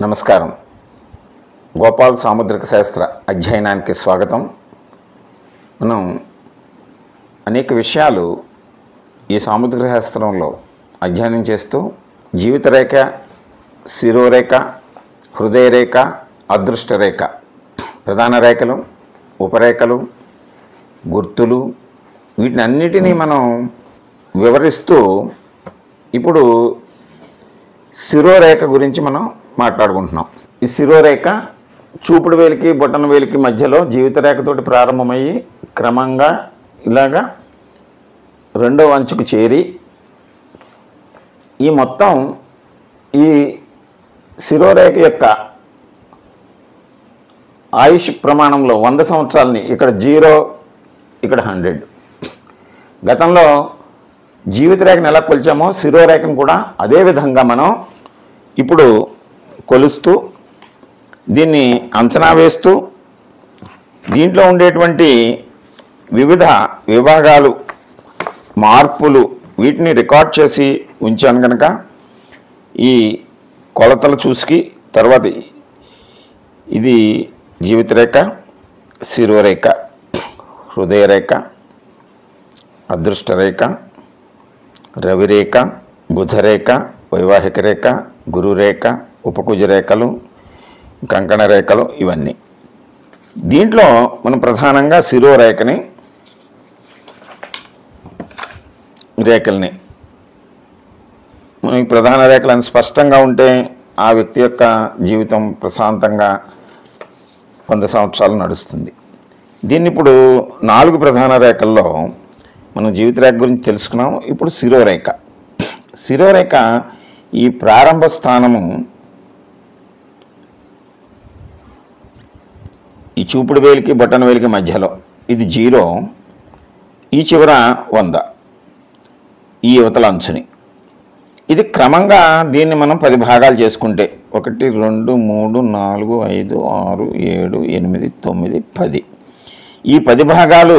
నమస్కారం. గోపాల్ సాముద్రిక శాస్త్ర అధ్యయనానికి స్వాగతం. మనం అనేక విషయాలు ఈ సాముద్రిక శాస్త్రంలో అధ్యయనం చేస్తూ జీవితరేఖ, శిరోరేఖ, హృదయరేఖ, అదృష్టరేఖ, ప్రధాన రేఖలు, ఉపరేఖలు, గుర్తులు, వీటిని అన్నిటినీ మనం వివరిస్తూ ఇప్పుడు శిరోరేఖ గురించి మనం మాట్లాడుకుంటున్నాం. ఈ శిరోరేఖ చూపుడు వేలికి బొటన వేలికి మధ్యలో జీవిత రేఖతోటి ప్రారంభమయ్యి క్రమంగా ఇలాగా రెండవ అంచుకు చేరి ఈ మొత్తం ఈ శిరోరేఖ యొక్క ఆయుష్ ప్రమాణంలో 100 సంవత్సరాలని ఇక్కడ 0, ఇక్కడ 100. గతంలో జీవిత రేఖను ఎలా కొలిచామో శిరోరేఖను కూడా అదే విధంగా మనం ఇప్పుడు కొలుస్తూ దీన్ని అంచనా వేస్తూ దీంట్లో ఉండేటువంటి వివిధ విభాగాలు, మార్పులు, వీటిని రికార్డ్ చేసి ఉంచాను కనుక ఈ కొలతలు చూసి తర్వాత ఇది జీవితరేఖ, శిరోరేఖ, హృదయరేఖ, అదృష్టరేఖ, రవిరేఖ, బుధరేఖ, వైవాహిక రేఖ, గురురేఖ, ఉపకుజ రేఖలు, కంకణ రేఖలు, ఇవన్నీ. దీంట్లో మనం ప్రధానంగా శిరోరేఖని రేఖల్ని మనకి ప్రధాన రేఖలను స్పష్టంగా ఉంటే ఆ వ్యక్తి యొక్క జీవితం ప్రశాంతంగా 100 సంవత్సరాలు నడుస్తుంది. దీన్ని ఇప్పుడు 4 ప్రధాన రేఖల్లో మనం జీవిత రేఖ గురించి తెలుసుకున్నాం. ఇప్పుడు శిరోరేఖ. శిరోరేఖ ఈ ప్రారంభ స్థానము ఈ చూపుడు వేలికి బొటన వేలికి మధ్యలో ఇది 0, ఈ చివర 100, ఈ యువతల అంచుని. ఇది క్రమంగా దీన్ని మనం 10 భాగాలు చేసుకుంటే 1, 2, 3, 4, 5, 6, 7, 8, 9, 10. ఈ 10 భాగాలు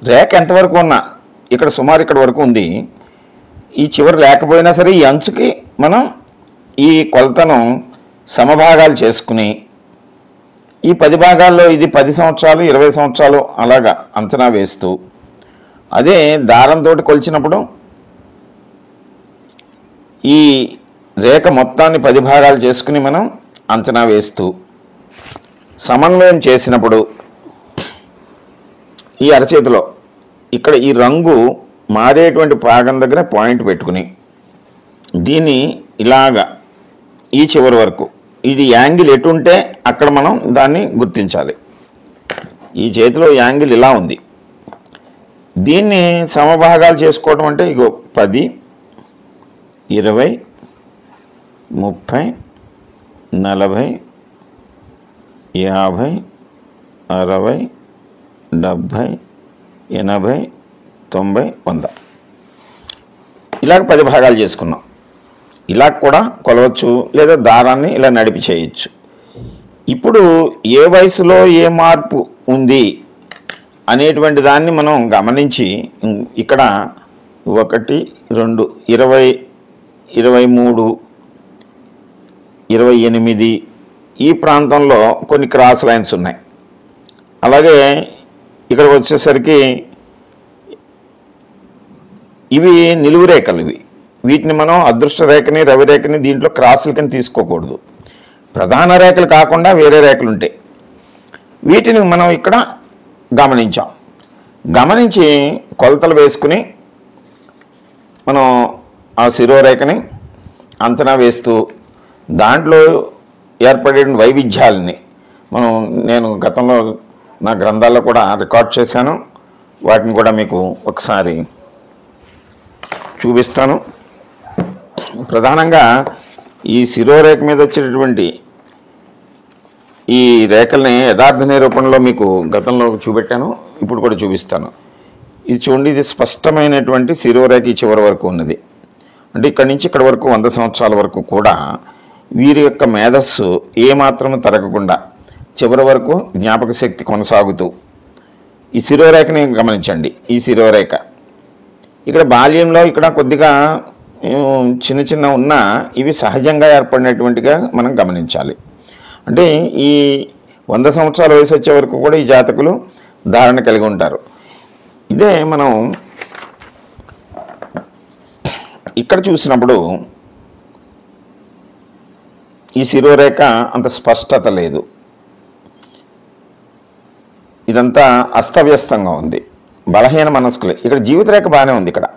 రేఖ ఎంతవరకు ఉన్నా ఇక్కడ సుమారు ఇక్కడ వరకు ఉంది. ఈ చివరి లేకపోయినా సరే ఈ అంచుకి మనం ఈ కొలతను సమభాగాలు చేసుకుని ఈ 10 భాగాల్లో ఇది 10 సంవత్సరాలు, 20 సంవత్సరాలు అలాగా అంచనా వేస్తూ అదే దారంతో కొలిచినప్పుడు ఈ రేఖ మొత్తాన్ని 10 భాగాలు చేసుకుని మనం అంచనా వేస్తూ సమన్వయం చేసినప్పుడు ఈ అరచేతిలో ఇక్కడ ఈ రంగు మారేటువంటి భాగం దగ్గర పాయింట్ పెట్టుకుని దీన్ని ఇలాగా ఈ చివరి వరకు ఇది యాంగిల్ ఎటు ఉంటే అక్కడ మనం దాన్ని గుర్తించాలి. ఈ చేతిలో యాంగిల్ ఇలా ఉంది. దీన్ని సమభాగాలు చేసుకోవడం అంటే ఇగో 10, 20, 30, 40, 50, 60, 70, 80, 90, 100 ఇలాగ 10 భాగాలు చేసుకున్నాం. ఇలా కూడా కొలవచ్చు, లేదా దారాన్ని ఇలా నడిపి చేయొచ్చు. ఇప్పుడు ఏ వయసులో ఏ మార్పు ఉంది అనేటువంటి దాన్ని మనం గమనించి ఇక్కడ 1, 2, 20, 23, 28 ఈ ప్రాంతంలో కొన్ని క్రాస్ లైన్స్ ఉన్నాయి. అలాగే ఇక్కడ వచ్చేసరికి ఇవి నిలువు రేఖలు. వీటిని మనం అదృష్ట రేఖని, రవిరేఖని దీంట్లో క్రాసులకని తీసుకోకూడదు. ప్రధాన రేఖలు కాకుండా వేరే రేఖలు ఉంటాయి. వీటిని మనం ఇక్కడ గమనించాం. గమనించి కొలతలు వేసుకుని మనం ఆ శిరోరేఖని అంచనా వేస్తూ దాంట్లో ఏర్పడే వైవిధ్యాలని నేను గతంలో నా గ్రంథాల్లో కూడా రికార్డ్ చేశాను. వాటిని కూడా మీకు ఒకసారి చూపిస్తాను. ప్రధానంగా ఈ శిరోరేఖ మీద వచ్చేటటువంటి ఈ రేఖల్ని యథార్థ నిరూపణలో మీకు గతంలో చూపెట్టాను, ఇప్పుడు కూడా చూపిస్తాను. ఇది చూడండి, ఇది స్పష్టమైనటువంటి శిరోరేఖ ఈ చివరి వరకు ఉన్నది. అంటే ఇక్కడి నుంచి ఇక్కడ వరకు 100 సంవత్సరాల వరకు కూడా వీరి యొక్క మేధస్సు ఏమాత్రము తరగకుండా చివరి వరకు జ్ఞాపక శక్తి కొనసాగుతూ ఈ శిరోరేఖని గమనించండి. ఈ శిరోరేఖ ఇక్కడ బాల్యంలో ఇక్కడ కొద్దిగా చిన్న చిన్న ఉన్నా ఇవి సహజంగా ఏర్పడినటువంటిగా మనం గమనించాలి. అంటే ఈ 100 సంవత్సరాల వయసు వచ్చే వరకు కూడా ఈ జాతకులు ధారణ కలిగి ఉంటారు. ఇదే మనం ఇక్కడ చూసినప్పుడు ఈ శిరోరేఖ అంత స్పష్టత లేదు, ఇదంతా అస్తవ్యస్తంగా ఉంది, బలహీన మనస్కులే. ఇక్కడ జీవితరేఖ బాగానే ఉంది, ఇక్కడ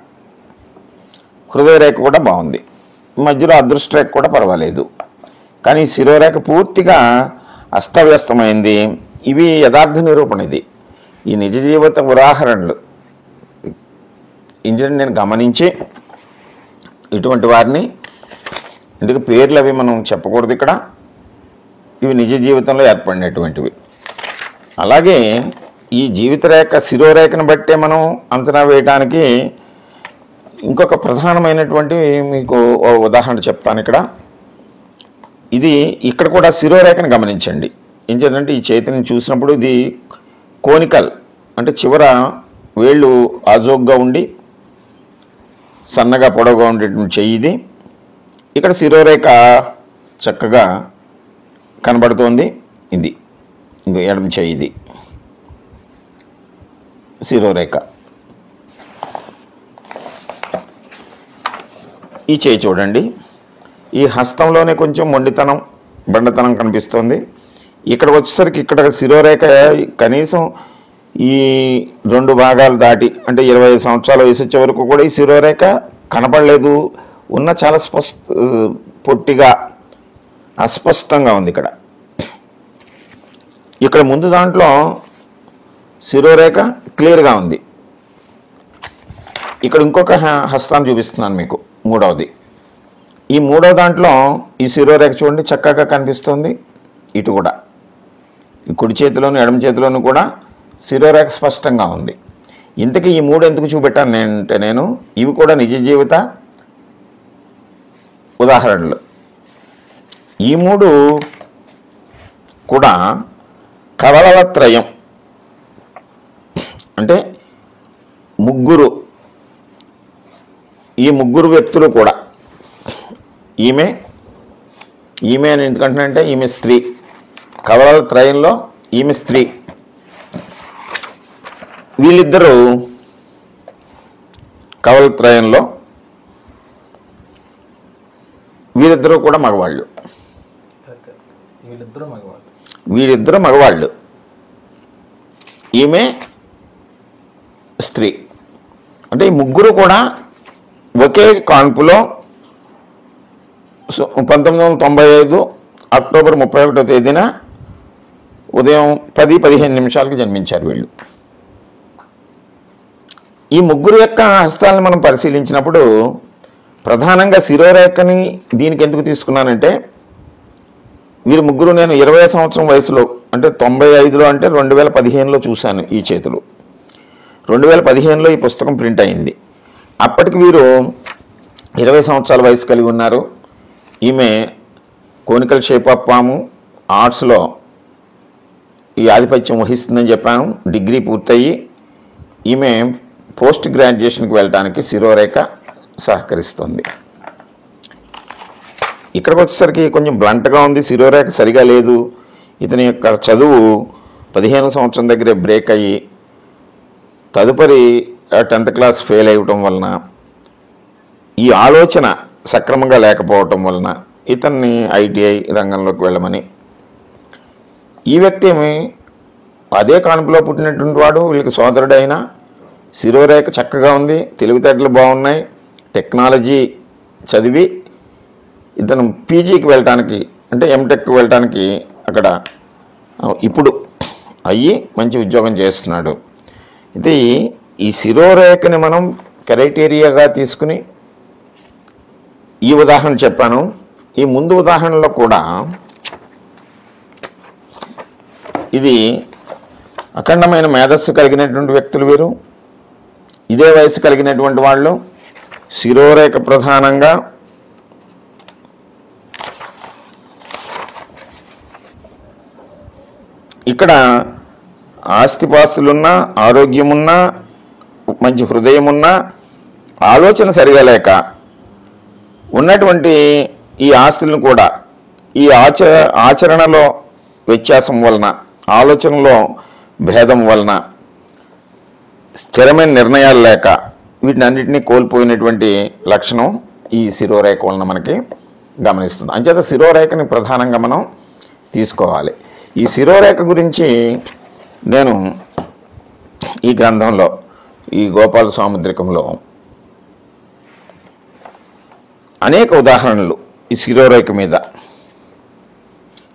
హృదయ రేఖ కూడా బాగుంది, మధ్యలో అదృష్ట రేఖ కూడా పర్వాలేదు. కానీ శిరోరేఖ పూర్తిగా అస్తవ్యస్తమైంది. ఇవి యథార్థ నిరూపణ. ఇది ఈ నిజ జీవిత ఉదాహరణలు ఇంజనీర్ నేను గమనించి ఇటువంటి వారిని, ఇందుకు పేర్లు అవి మనం చెప్పకూడదు ఇక్కడ, ఇవి నిజ జీవితంలో ఏర్పడినటువంటివి. అలాగే ఈ జీవితరేఖ శిరోరేఖను బట్టే మనం అంచనా వేయడానికి ఇంకొక ప్రధానమైనటువంటి మీకు ఉదాహరణ చెప్తాను. ఇక్కడ కూడా శిరోరేఖను గమనించండి. ఏం చేద్దంటే ఈ చేతిని చూసినప్పుడు ఇది కోనికల్, అంటే చివర వేళ్ళు ఆజోగ్గా ఉండి సన్నగా పొడవుగా ఉండేటువంటి చెయ్యి ఇది. ఇక్కడ శిరోరేఖ చక్కగా కనబడుతోంది. ఇది ఇంకో ఎడమ చెయ్యి, ఇది శిరోరేఖ. ఈ చేయి చూడండి, ఈ హస్తంలోనే కొంచెం మొండితనం, బండతనం కనిపిస్తుంది. ఇక్కడ వచ్చేసరికి ఇక్కడ శిరోరేఖ కనీసం ఈ 2 భాగాలు దాటి, అంటే 25 సంవత్సరాల వయసు వచ్చే వరకు కూడా ఈ శిరోరేఖ కనపడలేదు. ఉన్న చాలా పొట్టిగా అస్పష్టంగా ఉంది. ఇక్కడ ముందు దాంట్లో శిరోరేఖ క్లియర్గా ఉంది. ఇక్కడ ఇంకొక హస్తాన్ని చూపిస్తున్నాను మీకు, మూడవది. ఈ మూడవ దాంట్లో ఈ శిరోరేఖ చూడండి చక్కగా కనిపిస్తుంది. ఇటు కూడా ఈ కుడి చేతిలోను ఎడమ చేతిలోను కూడా శిరోరేఖ స్పష్టంగా ఉంది. ఇంతకీ ఈ 3 ఎందుకు చూపెట్టాను అంటే నేను ఇవి కూడా నిజ జీవిత ఉదాహరణలు. ఈ 3 కూడా కవలవత్రయం, అంటే ముగ్గురు, ఈ ముగ్గురు వ్యక్తులు కూడా, ఈమె అని ఎందుకంటే ఈమె స్త్రీ, కవలల త్రయంలో ఈమె స్త్రీ, వీళ్ళిద్దరూ కవల త్రయంలో వీరిద్దరూ కూడా మగవాళ్ళు. వీరిద్దరూ మగవాళ్ళు, ఈమె స్త్రీ. అంటే ఈ ముగ్గురు కూడా ఒకే కాన్పులో 1995 అక్టోబర్ 31వ తేదీన ఉదయం 10-15 నిమిషాలకు జన్మించారు వీళ్ళు. ఈ ముగ్గురు యొక్క హస్తాలను మనం పరిశీలించినప్పుడు ప్రధానంగా శిరోరేఖని దీనికి ఎందుకు తీసుకున్నానంటే, వీరు ముగ్గురు నేను 20 సంవత్సరం వయసులో, అంటే 95లో, అంటే 2015లో చూశాను ఈ చేతులు. 2015లో ఈ పుస్తకం ప్రింట్ అయింది. అప్పటికి వీరు 20 సంవత్సరాల వయసు కలిగి ఉన్నారు. ఈమె కోనికల్ షేప్ ఆఫ్ పాము ఆర్ట్స్లో ఈ ఆధిపత్యం వహిస్తుందని చెప్పాను. డిగ్రీ పూర్తయి ఈమె పోస్ట్ గ్రాడ్యుయేషన్కి వెళ్ళడానికి శిరోరేఖ సహకరిస్తుంది. ఇక్కడికి వచ్చేసరికి కొంచెం బ్లంట్గా ఉంది, శిరోరేఖ సరిగా లేదు. ఇతని యొక్క చదువు 15వ సంవత్సరం దగ్గరే బ్రేక్ అయ్యి తదుపరి 10th క్లాస్ ఫెయిల్ అవ్వటం వలన, ఈ ఆలోచన సక్రమంగా లేకపోవటం వలన ఇతన్ని ఐటీఐ రంగంలోకి వెళ్ళమని, ఈ వ్యక్తి అదే కాన్పులో పుట్టినటువంటి వాడు, వీళ్ళకి సోదరుడైన, శిరోరేఖ చక్కగా ఉంది, తెలివితేటలు బాగున్నాయి, టెక్నాలజీ చదివి ఇతను పీజీకి వెళ్ళటానికి, అంటే ఎంటెక్కి వెళ్ళటానికి అక్కడ ఇప్పుడు అయ్యి మంచి ఉద్యోగం చేస్తున్నాడు. ఇది ఈ శిరోరేఖని మనం క్రైటీరియాగా తీసుకుని ఈ ఉదాహరణ చెప్పాను. ఈ ముందు ఉదాహరణలో కూడా ఇది అఖండమైన మేధస్సు కలిగినటువంటి వ్యక్తులు వీరు, ఇదే వయసు కలిగినటువంటి వాళ్ళు. శిరోరేఖ ప్రధానంగా ఇక్కడ ఆస్తిపాస్తులున్నా, ఆరోగ్యమున్నా, మంచి హృదయమున్నా, ఆలోచన సరిగా లేక ఉన్నటువంటి ఈ ఆస్తులను కూడా ఈ ఆచరణలో వ్యత్యాసం వలన, ఆలోచనలో భేదం వలన, స్థిరమైన నిర్ణయాలు లేక వీటిని అన్నింటినీ కోల్పోయినటువంటి లక్షణం ఈ శిరోరేఖ వలన మనకి గమనిస్తుంది. అంచేత శిరోరేఖని ప్రధానంగా మనం తీసుకోవాలి. ఈ శిరోరేఖ గురించి నేను ఈ గ్రంథంలో, ఈ గోపాల సాముద్రికంలో అనేక ఉదాహరణలు ఈ శిరోరేఖ మీద,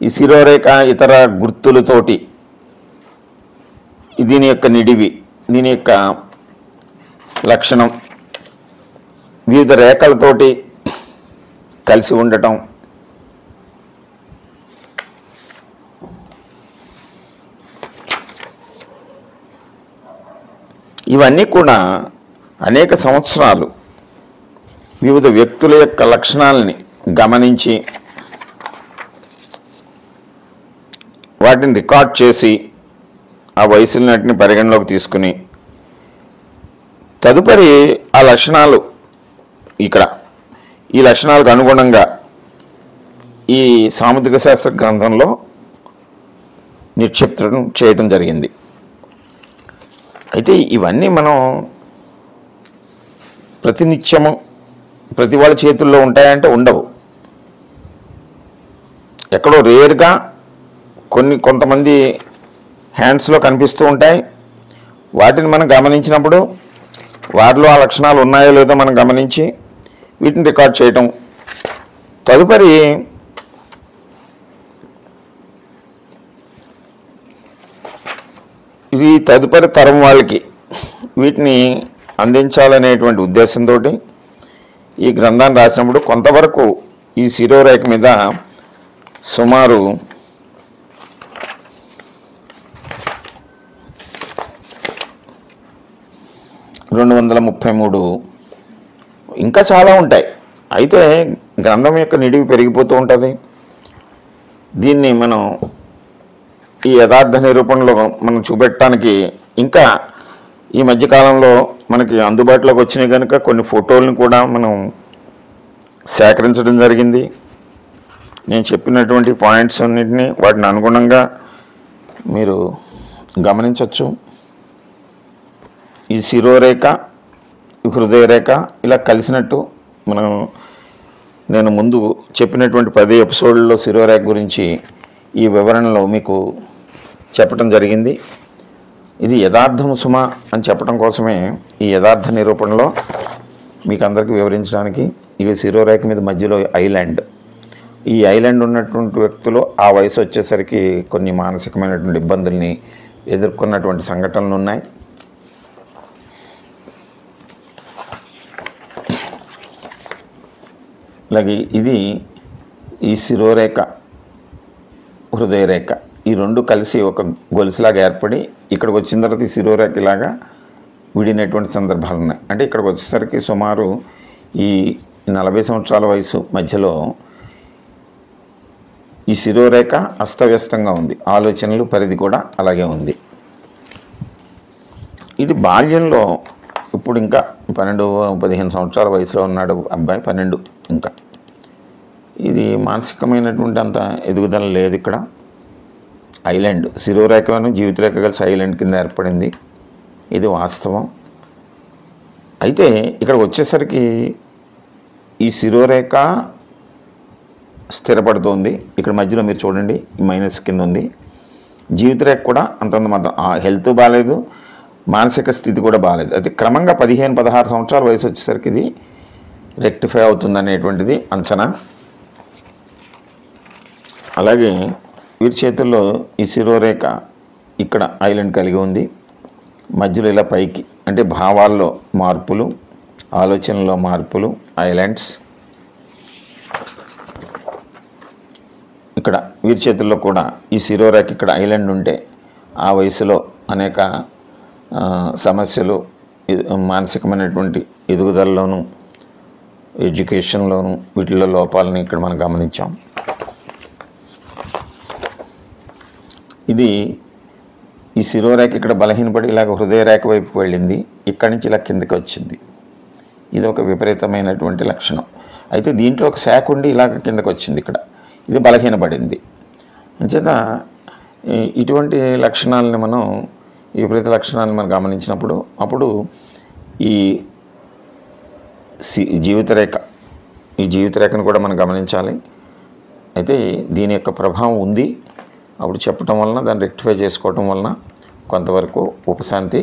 ఈ శిరోరేఖ ఇతర గుర్తులతోటి దీని యొక్క నిడివి, దీని యొక్క లక్షణం వివిధ రేఖలతోటి కలిసి ఉండటం, ఇవన్నీ కూడా అనేక సంవత్సరాలు వివిధ వ్యక్తుల యొక్క లక్షణాలని గమనించి వాటిని రికార్డ్ చేసి ఆ వయసులన్నింటిని పరిగణలోకి తీసుకుని తదుపరి ఆ లక్షణాలు ఇక్కడ ఈ లక్షణాలకు అనుగుణంగా ఈ సాముద్రిక శాస్త్ర గ్రంథంలో నిక్షిప్తం చేయడం జరిగింది. అయితే ఇవన్నీ మనం ప్రతినిత్యము ప్రతి వాళ్ళ చేతుల్లో ఉంటాయంటే ఉండవు. ఎక్కడో రేర్గా కొంతమంది హ్యాండ్స్లో కనిపిస్తూ ఉంటాయి. వాటిని మనం గమనించినప్పుడు వాటిలో ఆ లక్షణాలు ఉన్నాయో లేదో మనం గమనించి వీటిని రికార్డ్ చేయటం, తదుపరి ఇది తదుపరి తరం వాళ్ళకి వీటిని అందించాలనేటువంటి ఉద్దేశంతో ఈ గ్రంథాన్ని రాసినప్పుడు కొంతవరకు ఈ శిరోరేఖ మీద సుమారు 233 ఇంకా చాలా ఉంటాయి. అయితే గ్రంథం యొక్క నిడివి పెరిగిపోతూ ఉంటుంది. దీన్ని మనం ఈ యథార్థ నిరూపణలో మనం చూపెట్టడానికి ఇంకా ఈ మధ్యకాలంలో మనకి అందుబాటులోకి వచ్చినాయి కనుక కొన్ని ఫోటోలను కూడా మనం సేకరించడం జరిగింది. నేను చెప్పినటువంటి పాయింట్స్ అన్నింటినీ వాటిని అనుగుణంగా మీరు గమనించవచ్చు. ఈ శిరోరేఖ, హృదయరేఖ ఇలా కలిసినట్టు నేను ముందు చెప్పినటువంటి 10 ఎపిసోడ్లలో శిరోరేఖ గురించి ఈ వివరణలో మీకు చెప్పడం జరిగింది. ఇది యథార్థము సుమ అని చెప్పడం కోసమే ఈ యథార్థ నిరూపణలో మీకు అందరికీ వివరించడానికి. ఇవి శిరోరేఖ మీద మధ్యలో ఐలాండ్, ఈ ఐలాండ్ ఉన్నటువంటి వ్యక్తులు ఆ వయసు వచ్చేసరికి కొన్ని మానసికమైనటువంటి ఇబ్బందుల్ని ఎదుర్కొన్నటువంటి సంఘటనలు ఉన్నాయి. అలాగే ఇది ఈ శిరోరేఖ, హృదయరేఖ ఈ రెండు కలిసి ఒక గొలుసులాగా ఏర్పడి ఇక్కడికి వచ్చిన తర్వాత ఈ శిరోరేఖ ఇలాగా విడినటువంటి సందర్భాలు ఉన్నాయి. అంటే ఇక్కడికి వచ్చేసరికి సుమారు ఈ 40 సంవత్సరాల వయసు మధ్యలో ఈ శిరోరేఖ అస్తవ్యస్తంగా ఉంది. ఆలోచనలు పరిధి కూడా అలాగే ఉంది. ఇది బాల్యంలో, ఇప్పుడు ఇంకా 12-15 సంవత్సరాల వయసులో ఉన్నాడు అబ్బాయి, 12 ఇంకా. ఇది మానసికమైనటువంటి అంత ఎదుగుదల లేదు ఇక్కడ. ఐలాండ్, శిరోరేఖను జీవితరేఖ కలిసి ఐలాండ్ కింద ఏర్పడింది. ఇది వాస్తవం. అయితే ఇక్కడ వచ్చేసరికి ఈ శిరోరేఖ స్థిరపడుతోంది. ఇక్కడ మధ్యలో మీరు చూడండి మైనస్ కింద ఉంది. జీవితరేఖ కూడా అంతంత మాత్రం, హెల్త్ బాగాలేదు, మానసిక స్థితి కూడా బాగాలేదు. అయితే క్రమంగా 15-16 సంవత్సరాల వయసు వచ్చేసరికి ఇది రెక్టిఫై అవుతుంది అనేటువంటిది అంచనా. అలాగే వీరి చేతుల్లో ఈ శిరోరేఖ ఇక్కడ ఐలాండ్ కలిగి ఉంది. మధ్యలో ఇలా పైకి, అంటే భావాల్లో మార్పులు, ఆలోచనలో మార్పులు, ఐలాండ్స్. ఇక్కడ వీరి చేతుల్లో కూడా ఈ శిరోరేఖ ఇక్కడ ఐలాండ్ ఉంటే ఆ వయసులో అనేక సమస్యలు, మానసికమైనటువంటి ఎదుగుదలలోనూ, ఎడ్యుకేషన్లోనూ వీటిల్లో లోపాలని ఇక్కడ మనం గమనించాం. ఇది ఈ శిరోరేఖ ఇక్కడ బలహీనపడి ఇలాగ హృదయరేఖ వైపు వెళ్ళింది. ఇక్కడి నుంచి ఇలా కిందకి వచ్చింది. ఇది ఒక విపరీతమైనటువంటి లక్షణం. అయితే దీంట్లో ఒక శాఖ ఉండి ఇలాగ కిందకు వచ్చింది, ఇక్కడ ఇది బలహీనపడింది. అంచేత ఇటువంటి లక్షణాలని మనం, ఈ విపరీత లక్షణాలను మనం గమనించినప్పుడు అప్పుడు ఈ జీవితరేఖను కూడా మనం గమనించాలి. అయితే దీని యొక్క ప్రభావం ఉంది. అప్పుడు చెప్పటం వలన, దాన్ని రెక్టిఫై చేసుకోవటం వలన కొంతవరకు ఉపశాంతి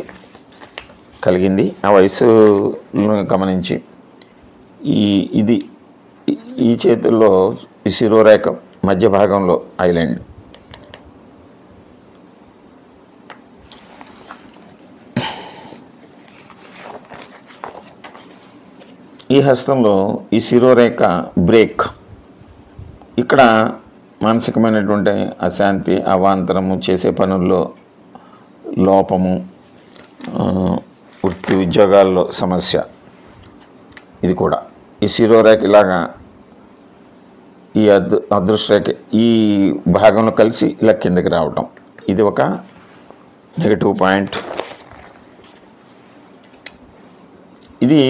కలిగింది. ఆ వయసును గమనించి ఈ చేతుల్లో ఈ శిరోరేఖ మధ్య భాగంలో ఐలాండ్, ఈ హస్తంలో ఈ శిరోరేఖ బ్రేక్. ఇక్కడ మానసికమైనటువంటి అశాంతి, అవాంతరము, చేసే పనుల్లో లోపము, వృత్తి ఉద్యోగాల్లో సమస్య, ఇది కూడా ఈ శిరోరేఖ ఇలాగా ఈ అదృష్టరేఖ ఈ భాగంలో కలిసి ఇలా కిందకి రావటం, ఇది ఒక నెగటివ్ పాయింట్. ఇది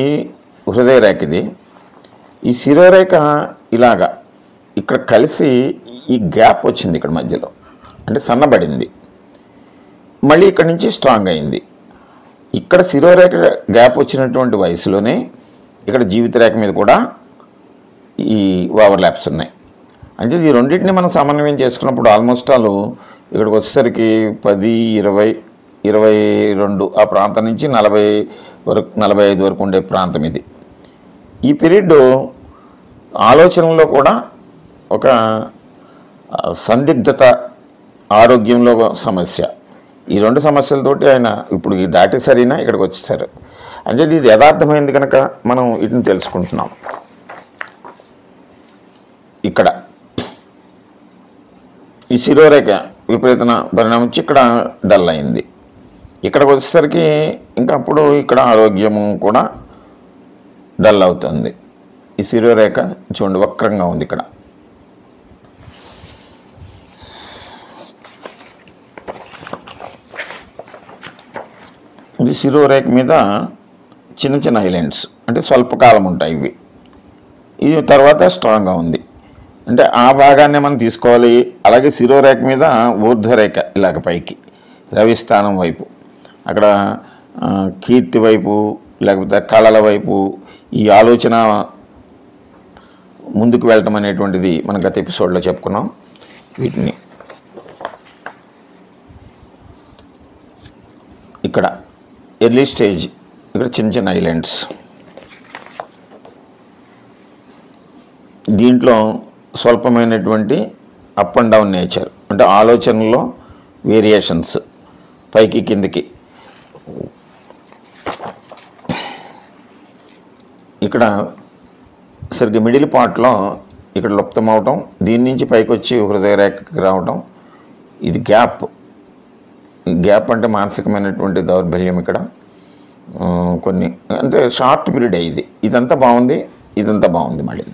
హృదయ రేఖ. ఇది ఈ శిరోరేఖ ఇలాగా ఇక్కడ కలిసి ఈ గ్యాప్ వచ్చింది ఇక్కడ మధ్యలో, అంటే సన్నబడింది. మళ్ళీ ఇక్కడ నుంచి స్ట్రాంగ్ అయింది. ఇక్కడ శిరోరేఖ గ్యాప్ వచ్చినటువంటి వయసులోనే ఇక్కడ జీవిత రేఖ మీద కూడా ఈ ఓవర్లాప్స్ ఉన్నాయి. అంటే ఈ రెండింటిని మనం సమన్వయం చేసుకున్నప్పుడు ఆల్మోస్ట్ ఆల్ ఇక్కడికి వచ్చేసరికి 10, 20, 22 ఆ ప్రాంతం నుంచి 40 వరకు, 45 వరకు ఉండే ప్రాంతం ఇది. ఈ పీరియడ్ ఆలోచనలో కూడా ఒక సందిగ్ధత, ఆరోగ్యంలో సమస్య, ఈ రెండు సమస్యలతోటి ఆయన ఇప్పుడు దాటేసరినా ఇక్కడికి వచ్చేసారు. అంటే ఇది యథార్థమైంది కనుక మనం వీటిని తెలుసుకుంటున్నాం. ఇక్కడ ఈ శిరోరేఖ విపరీత పరిణామించి ఇక్కడ డల్ అయింది. ఇక్కడికి వచ్చేసరికి ఇంకా అప్పుడు ఇక్కడ ఆరోగ్యము కూడా డల్ అవుతుంది. ఈ శిరోరేఖ చూడండి వక్రంగా ఉంది. ఇక్కడ ఈ శిరోరేఖ మీద చిన్న చిన్న ఐలాండ్స్, అంటే స్వల్పకాలం ఉంటాయి ఇవి. ఇది తర్వాత స్ట్రాంగ్గా ఉంది, అంటే ఆ భాగాన్ని మనం తీసుకోవాలి. అలాగే శిరోరేఖ మీద ఊర్ధ్వరేఖ ఇలాగ పైకి రవిస్థానం వైపు, అక్కడ కీర్తి వైపు, లేకపోతే కళల వైపు ఈ ఆలోచన ముందుకు వెళ్ళటం అనేటువంటిది మనం గత ఎపిసోడ్లో చెప్పుకున్నాం. వీటిని ఇక్కడ ఎర్లీ స్టేజ్, ఇక్కడ చిన్న చిన్న ఐలాండ్స్. దీంట్లో స్వల్పమైనటువంటి అప్ అండ్ డౌన్ నేచర్, అంటే ఆలోచనలో వేరియేషన్స్ పైకి కిందికి. ఇక్కడ సరిగ్గా మిడిల్ పార్ట్లో ఇక్కడ లుప్తం అవటం, దీని నుంచి పైకి వచ్చి హృదయ రేఖకి రావటం, ఇది గ్యాప్. గ్యాప్ అంటే మానసికమైనటువంటి దౌర్బల్యం. ఇక్కడ కొన్ని అంటే షార్ట్ పీరియడ్ అయ్యింది. ఇదంతా బాగుంది, ఇదంతా బాగుంది. మళ్ళీ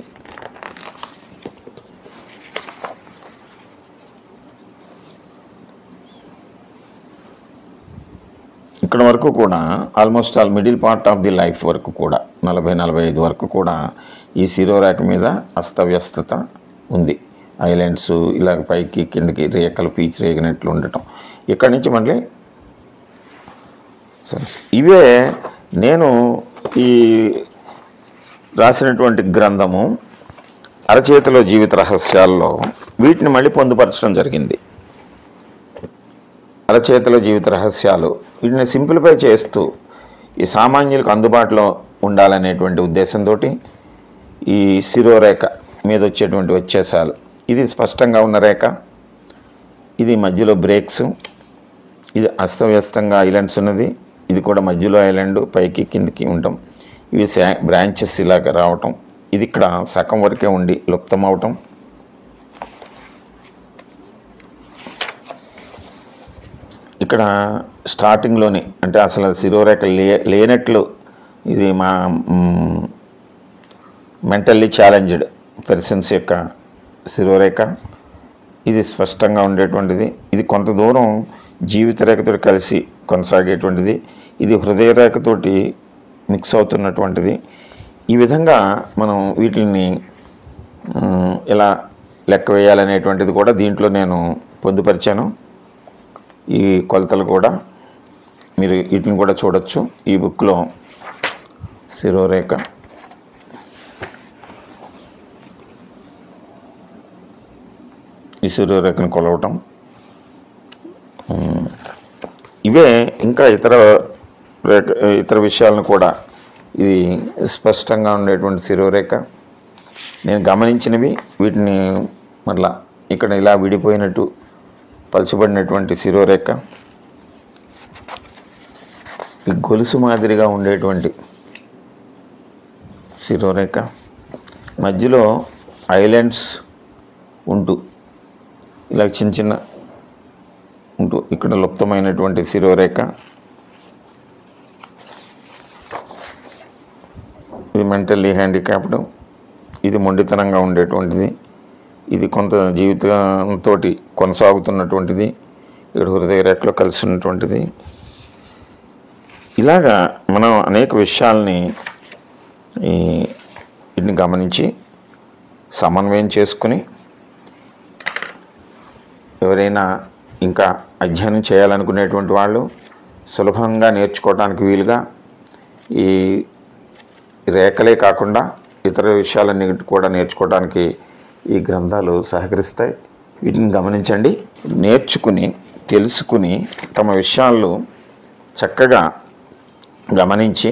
ఇక్కడ వరకు కూడా almost all middle part of the life వరకు కూడా 40-45 వరకు కూడా ఈ శిరోరేఖ మీద అస్తవ్యస్తత ఉంది. ఐలాండ్స్ ఇలా పైకి కిందకి రేఖలు పీచి రేగినట్లు ఉండటం. ఇక్కడి నుంచి మళ్ళీ ఇవే నేను ఈ రాసినటువంటి గ్రంథము అరచేతిలో జీవిత రహస్యాల్లో వీటిని మళ్ళీ పొందుపరచడం జరిగింది. అరచేతిలో జీవిత రహస్యాలు వీటిని సింప్లిఫై చేస్తూ ఈ సామాన్యులకు అందుబాటులో ఉండాలనేటువంటి ఉద్దేశంతో ఈ శిరోరేఖ మీద వచ్చేటువంటి వ్యత్యాసాలు, ఇది స్పష్టంగా ఉన్న రేఖ, ఇది మధ్యలో బ్రేక్స్, ఇది అస్తవ్యస్తంగా ఐలాండ్స్ ఉన్నది, ఇది కూడా మధ్యలో ఐలాండ్ పైకి కిందికి ఉండటం, ఇవి బ్రాంచెస్ ఇలాగ రావటం, ఇది ఇక్కడ సగం వరకే ఉండి లుప్తం అవటం, ఇక్కడ స్టార్టింగ్లోనే అంటే అసలు శిరోరేఖ లేనట్లు, ఇది మా మెంటల్లీ ఛాలెంజ్డ్ పర్సన్స్ యొక్క శిరోరేఖ, ఇది స్పష్టంగా ఉండేటువంటిది. ఇది కొంత దూరం జీవిత రేఖతో కలిసి కొనసాగేటువంటిది. ఇది హృదయ రేఖతోటి మిక్స్ అవుతున్నటువంటిది. ఈ విధంగా మనం వీటిని ఎలా లెక్క వేయాలనేటువంటిది కూడా దీంట్లో నేను పొందుపరిచాను. ఈ కొలతలు కూడా మీరు వీటిని కూడా చూడొచ్చు ఈ బుక్లో. శిరోరేఖ, ఈ శిరోరేఖను కొలవటం, ఇవే ఇంకా ఇతర విషయాలను కూడా ఇది స్పష్టంగా ఉండేటువంటి శిరోరేఖ. నేను గమనించినవి వీటిని మరలా ఇక్కడ ఇలా విడిపోయినట్టు పలచబడినటువంటి శిరోరేఖ, ఈ గొలుసు మాదిరిగా ఉండేటువంటి శిరోరేఖ, మధ్యలో ఐలాండ్స్ ఉంటూ ఇలా చిన్న చిన్న ఉంటూ ఇక్కడ లుప్తమైనటువంటి శిరోరేఖ, ఇది మెంటల్లీ హ్యాండిక్యాప్డ్, ఇది మొండితనంగా ఉండేటువంటిది, ఇది కొంత జీవితంతో కొనసాగుతున్నటువంటిది, ఇక్కడ హృదయ రేఖలో కలిసి ఉన్నటువంటిది. ఇలాగా మనం అనేక విషయాల్ని వీటిని గమనించి సమన్వయం చేసుకుని ఎవరైనా ఇంకా అధ్యయనం చేయాలనుకునేటువంటి వాళ్ళు సులభంగా నేర్చుకోవడానికి వీలుగా ఈ రేఖలే కాకుండా ఇతర విషయాలన్నీ కూడా నేర్చుకోవడానికి ఈ గ్రంథాలు సహకరిస్తాయి. వీటిని గమనించండి, నేర్చుకుని తెలుసుకుని తమ విషయాలు చక్కగా గమనించి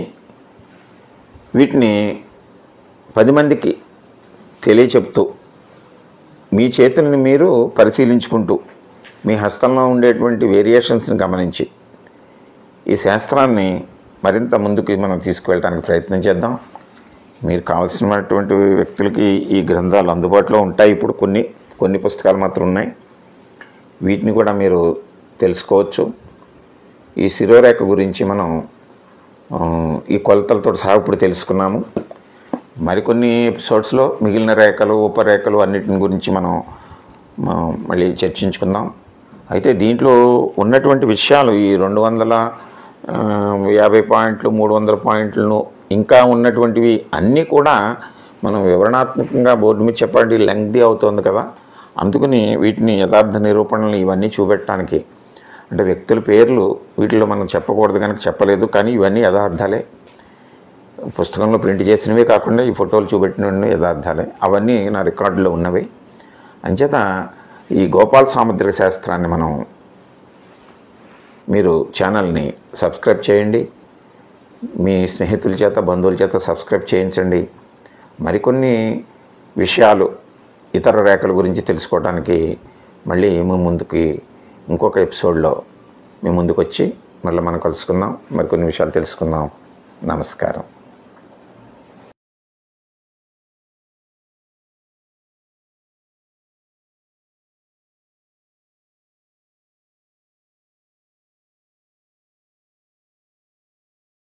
వీటిని 10 మందికి తెలియచెప్తూ మీ చేతుల్ని మీరు పరిశీలించుకుంటూ మీ హస్తంలో ఉండేటువంటి వేరియేషన్స్ని గమనించి ఈ శాస్త్రాన్ని మరింత ముందుకు మనం తీసుకువెళ్ళడానికి ప్రయత్నం చేద్దాం. మీరు కావాల్సినటువంటి వ్యక్తులకి ఈ గ్రంథాలు అందుబాటులో ఉంటాయి. ఇప్పుడు కొన్ని పుస్తకాలు మాత్రం ఉన్నాయి, వీటిని కూడా మీరు తెలుసుకోవచ్చు. ఈ శిరోరేఖ గురించి మనం ఈ కొలతలతో సహా ఇప్పుడు తెలుసుకున్నాము. మరికొన్ని ఎపిసోడ్స్లో మిగిలిన రేఖలు, ఉపరేఖలు అన్నిటిని గురించి మనం మళ్ళీ చర్చించుకుందాం. అయితే దీంట్లో ఉన్నటువంటి విషయాలు ఈ 250 పాయింట్లు, 300 పాయింట్లను ఇంకా ఉన్నటువంటివి అన్నీ కూడా మనం వివరణాత్మకంగా బోర్డు మీద చెప్పండి, లెంగ్తీ అవుతుంది కదా. అందుకని వీటిని యథార్థ నిరూపణలు ఇవన్నీ చూపెట్టడానికి, అంటే వ్యక్తుల పేర్లు వీటిలో మనం చెప్పకూడదు కనుక చెప్పలేదు, కానీ ఇవన్నీ యథార్థాలే. పుస్తకంలో ప్రింట్ చేసినవే కాకుండా ఈ ఫోటోలు చూపెట్టినవన్నీ యథార్థాలే, అవన్నీ నా రికార్డులో ఉన్నవి. అంచేత ఈ గోపాల సాముద్రిక శాస్త్రాన్ని మీరు ఛానల్ని సబ్స్క్రైబ్ చేయండి, మీ స్నేహితుల చేత, బంధువుల చేత సబ్స్క్రైబ్ చేయించండి. మరికొన్ని విషయాలు ఇతర రేఖల గురించి తెలుసుకోవడానికి మళ్ళీ ఇంకొక ఎపిసోడ్లో మీ ముందుకు వచ్చి మళ్ళీ మనం కలుసుకుందాం, మరికొన్ని విషయాలు తెలుసుకుందాం. నమస్కారం.